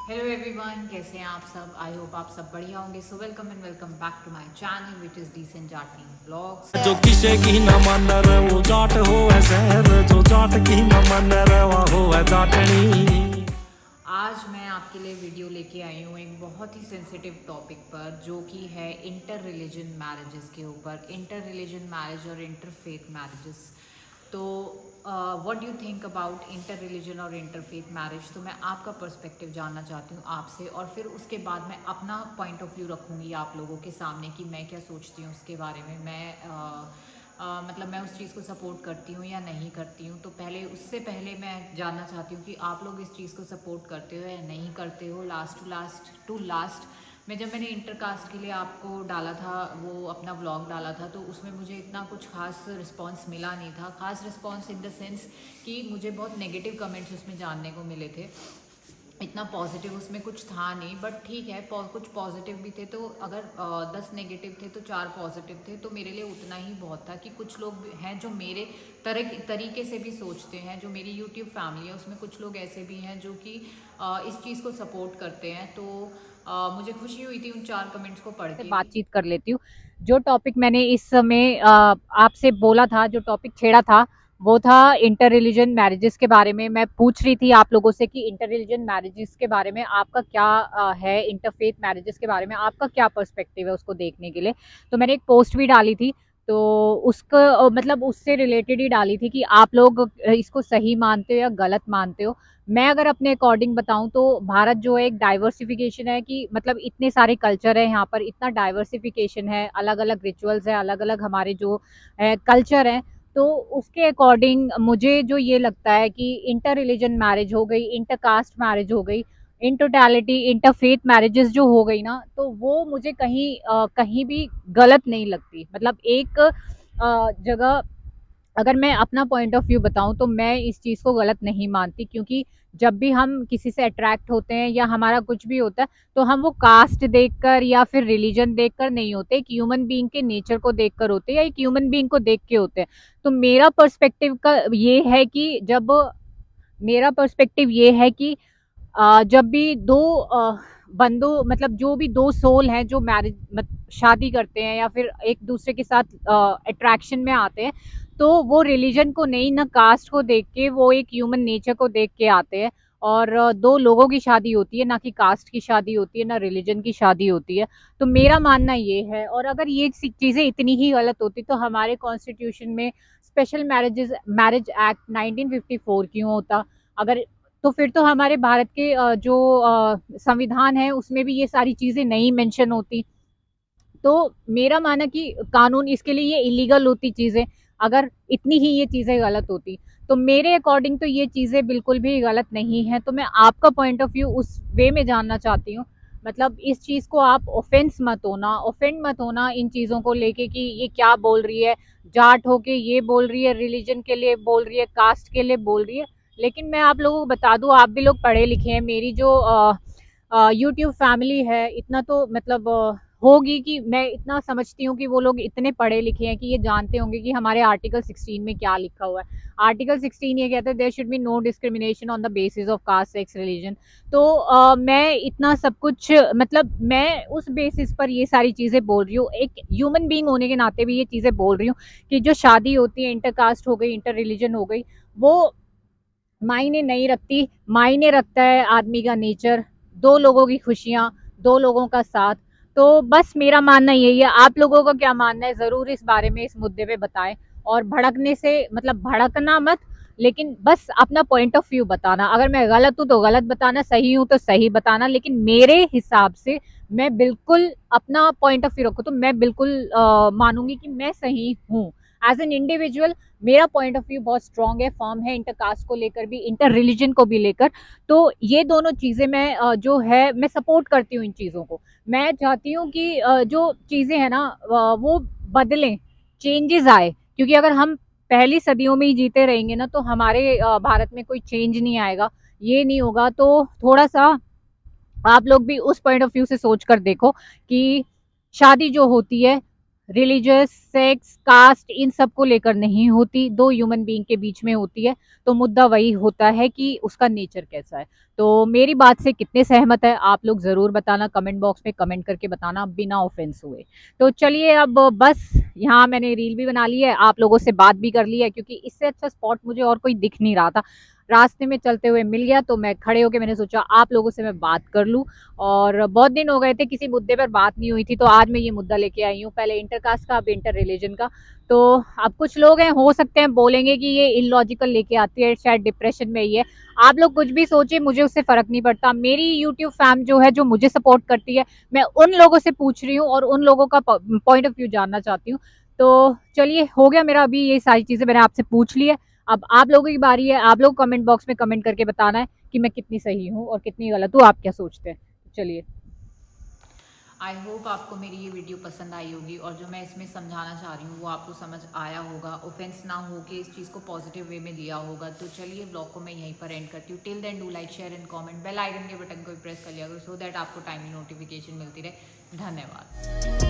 Hello everyone, कैसे हैं आप सब। आई होप आप सब बढ़िया होंगे। So welcome and welcome back to my channel which is decent Jatni vlogs. जो किसे की न मन रे वो जाट हो शहर, जो जाट की न मन रे वो हो जाटनी। आज मैं आपके लिए वीडियो लेके आई हूँ एक बहुत ही सेंसिटिव टॉपिक पर, जो कि है इंटर रिलीजन मैरिजेस के ऊपर। इंटर रिलीजन मैरिज और इंटर फेथ मैरिजेस। तो what do you think about inter religion और इंटर फेथ मैरिज। तो मैं आपका पर्सपेक्टिव जानना चाहती हूँ आपसे, और फिर उसके बाद मैं अपना पॉइंट ऑफ व्यू रखूँगी आप लोगों के सामने कि मैं क्या सोचती हूँ उसके बारे में। मतलब मैं उस चीज़ को सपोर्ट करती हूँ या नहीं करती हूँ। तो पहले उससे पहले मैं जानना चाहती हूँ कि आप लोग इस चीज़ को सपोर्ट करते हो या नहीं करते हो। लास्ट मैं जब मैंने इंटरकास्ट के लिए आपको डाला था, वो अपना व्लॉग डाला था, तो उसमें मुझे इतना कुछ खास रिस्पांस मिला नहीं था। खास रिस्पांस इन द सेंस कि मुझे बहुत नेगेटिव कमेंट्स उसमें जानने को मिले थे। इतना पॉजिटिव उसमें कुछ था नहीं, बट ठीक है, कुछ पॉजिटिव भी थे। तो अगर 10 नेगेटिव थे तो 4 पॉजिटिव थे, तो मेरे लिए उतना ही बहुत था कि कुछ लोग हैं जो मेरे तरीके से भी सोचते हैं। जो मेरी यूट्यूब फैमिली है उसमें कुछ लोग ऐसे भी हैं जो कि इस चीज़ को सपोर्ट करते हैं। तो मुझे खुशी हुई थी उन 4 कमेंट्स को पढ़ से के भी। बातचीत कर लेती हूँ। जो टॉपिक मैंने इस समय आपसे बोला था, जो टॉपिक छेड़ा था, वो था इंटर रिलीजन मैरिजेस के बारे में। मैं पूछ रही थी आप लोगों से कि इंटर रिलीजन मैरिजेस के बारे में आपका क्या है, इंटरफेथ मैरिजेस के बारे में आपका क्या पर्सपेक्टिव है उसको देखने के लिए। तो मैंने एक पोस्ट भी डाली थी, तो उसको मतलब उससे रिलेटेड ही डाली थी कि आप लोग इसको सही मानते हो या गलत मानते हो। मैं अगर अपने अकॉर्डिंग बताऊं तो भारत जो है एक डाइवर्सिफिकेशन है, कि मतलब इतने सारे कल्चर है यहाँ पर, इतना डाइवर्सिफिकेशन है, अलग अलग रिचुअल्स है, अलग अलग हमारे जो कल्चर है। तो उसके अकॉर्डिंग मुझे जो ये लगता है कि इंटर रिलीजन मैरिज हो गई, इंटर कास्ट मैरिज हो गई, इन टोटैलिटी इंटरफेथ मैरिजेस जो हो गई ना, तो वो मुझे कहीं भी गलत नहीं लगती। मतलब एक जगह अगर मैं अपना पॉइंट ऑफ व्यू बताऊं तो मैं इस चीज़ को गलत नहीं मानती, क्योंकि जब भी हम किसी से अट्रैक्ट होते हैं या हमारा कुछ भी होता है, तो हम वो कास्ट देखकर या फिर रिलीजन देखकर नहीं होते, एक ह्यूमन बीइंग के नेचर को देखकर होते हैं या एक ह्यूमन बीइंग को देख के होते हैं। तो मेरा पर्सपेक्टिव का ये है कि जब मेरा पर्सपेक्टिव ये है कि जब भी दो बंदों, मतलब जो भी दो सोल हैं जो मैरिज शादी करते हैं या फिर एक दूसरे के साथ अट्रैक्शन में आते हैं, तो वो रिलीजन को नहीं, ना कास्ट को देख के, वो एक ह्यूमन नेचर को देख के आते हैं। और दो लोगों की शादी होती है, ना कि कास्ट की शादी होती है, ना रिलीजन की शादी होती है। तो मेरा मानना ये है। और अगर ये चीज़ें इतनी ही गलत होती तो हमारे कॉन्स्टिट्यूशन में स्पेशल मैरिज एक्ट 1954 क्यों होता। अगर तो फिर तो हमारे भारत के जो संविधान है उसमें भी ये सारी चीज़ें नहीं मेंशन होती। तो मेरा माना कि कानून इसके लिए ये इलीगल होती चीज़ें, अगर इतनी ही ये चीज़ें गलत होती। तो मेरे अकॉर्डिंग तो ये चीज़ें बिल्कुल भी गलत नहीं है। तो मैं आपका पॉइंट ऑफ व्यू उस वे में जानना चाहती हूँ। मतलब इस चीज़ को आप ऑफेंड मत होना इन चीज़ों को लेके कि ये क्या बोल रही है, जाट होके ये बोल रही है, रिलीजन के लिए बोल रही है, कास्ट के लिए बोल रही है। लेकिन मैं आप लोगों को बता दूं, आप भी लोग पढ़े लिखे हैं। मेरी जो यूट्यूब फैमिली है, इतना तो मतलब होगी कि मैं इतना समझती हूँ कि वो लोग इतने पढ़े लिखे हैं कि ये जानते होंगे कि हमारे आर्टिकल 16 में क्या लिखा हुआ है। आर्टिकल 16 ये कहता है there should be no discrimination on the basis of caste, sex, religion. तो मैं इतना सब कुछ, मतलब मैं उस बेसिस पर ये सारी चीज़ें बोल रही हूँ, एक ह्यूमन बीइंग होने के नाते भी ये चीज़ें बोल रही हूँ कि जो शादी होती है, इंटर कास्ट हो गई, इंटर रिलीजन हो गई, वो मायने नहीं रखती। मायने रखता है आदमी का नेचर, दो लोगों की खुशियाँ, दो लोगों का साथ। तो बस मेरा मानना यही है। आप लोगों का क्या मानना है, ज़रूर इस बारे में, इस मुद्दे पे बताएं। और भड़कने से मतलब भड़कना मत, लेकिन बस अपना पॉइंट ऑफ व्यू बताना। अगर मैं गलत हूँ तो गलत बताना, सही हूँ तो सही बताना, लेकिन मेरे हिसाब से मैं बिल्कुल अपना पॉइंट ऑफ व्यू रखूँ तो मैं बिल्कुल मानूंगी कि मैं सही हूँ। एज एन इंडिविजुअल मेरा पॉइंट ऑफ व्यू बहुत स्ट्रांग है, फर्म है, इंटर कास्ट को लेकर भी, इंटर रिलीजन को भी लेकर। तो ये दोनों चीज़ें मैं जो है मैं सपोर्ट करती हूँ इन चीज़ों को। मैं चाहती हूँ कि जो चीज़ें हैं ना वो बदलें, चेंजेस आए। क्योंकि अगर हम पहली सदियों में ही जीते रहेंगे ना, तो हमारे भारत में कोई चेंज नहीं आएगा, ये नहीं होगा। तो थोड़ा सा आप लोग भी उस पॉइंट ऑफ व्यू से सोच कर देखो कि शादी जो होती है, रिलीजियस, सेक्स, कास्ट इन सब को लेकर नहीं होती, दो ह्यूमन बीइंग के बीच में होती है। तो मुद्दा वही होता है कि उसका नेचर कैसा है। तो मेरी बात से कितने सहमत है आप लोग ज़रूर बताना, कमेंट बॉक्स में कमेंट करके बताना बिना ऑफेंस हुए। तो चलिए अब बस यहाँ मैंने रील भी बना ली है, आप लोगों से बात भी कर ली है, क्योंकि इससे अच्छा स्पॉट मुझे और कोई दिख नहीं रहा था। रास्ते में चलते हुए मिल गया तो मैं खड़े होके मैंने सोचा आप लोगों से मैं बात कर लूँ। और बहुत दिन हो गए थे किसी मुद्दे पर बात नहीं हुई थी, तो आज मैं ये मुद्दा लेके आई हूँ, पहले इंटरकास्ट का अब इंटर रिलीजन का। तो अब कुछ लोग हैं हो सकते हैं बोलेंगे कि ये इलॉजिकल लेके आती है, शायद डिप्रेशन में ही है। आप लोग कुछ भी सोचिए, मुझे उससे फर्क नहीं पड़ता। मेरी यूट्यूब फैम जो है, जो मुझे सपोर्ट करती है, मैं उन लोगों से पूछ रही हूँ और उन लोगों का पॉइंट ऑफ व्यू जानना चाहती हूँ। तो चलिए हो गया मेरा, अभी ये सारी चीजें मैंने आपसे पूछ ली है। अब आप लोगों की बारी है, आप लोग कमेंट बॉक्स में कमेंट करके बताना है कि मैं कितनी सही हूँ और कितनी गलत हूँ, आप क्या सोचते हैं। चलिए, आई होप आपको मेरी ये वीडियो पसंद आई होगी और जो मैं इसमें समझाना चाह रही हूँ वो आपको समझ आया होगा, ऑफेंस ना हो के इस चीज़ को पॉजिटिव वे में लिया होगा। तो चलिए ब्लॉग को मैं यहीं पर एंड करती हूँ। Till then do like, share and comment, bell icon के बटन को भी प्रेस कर लिया करो सो दैट आपको टाइमली नोटिफिकेशन मिलती रहे। धन्यवाद।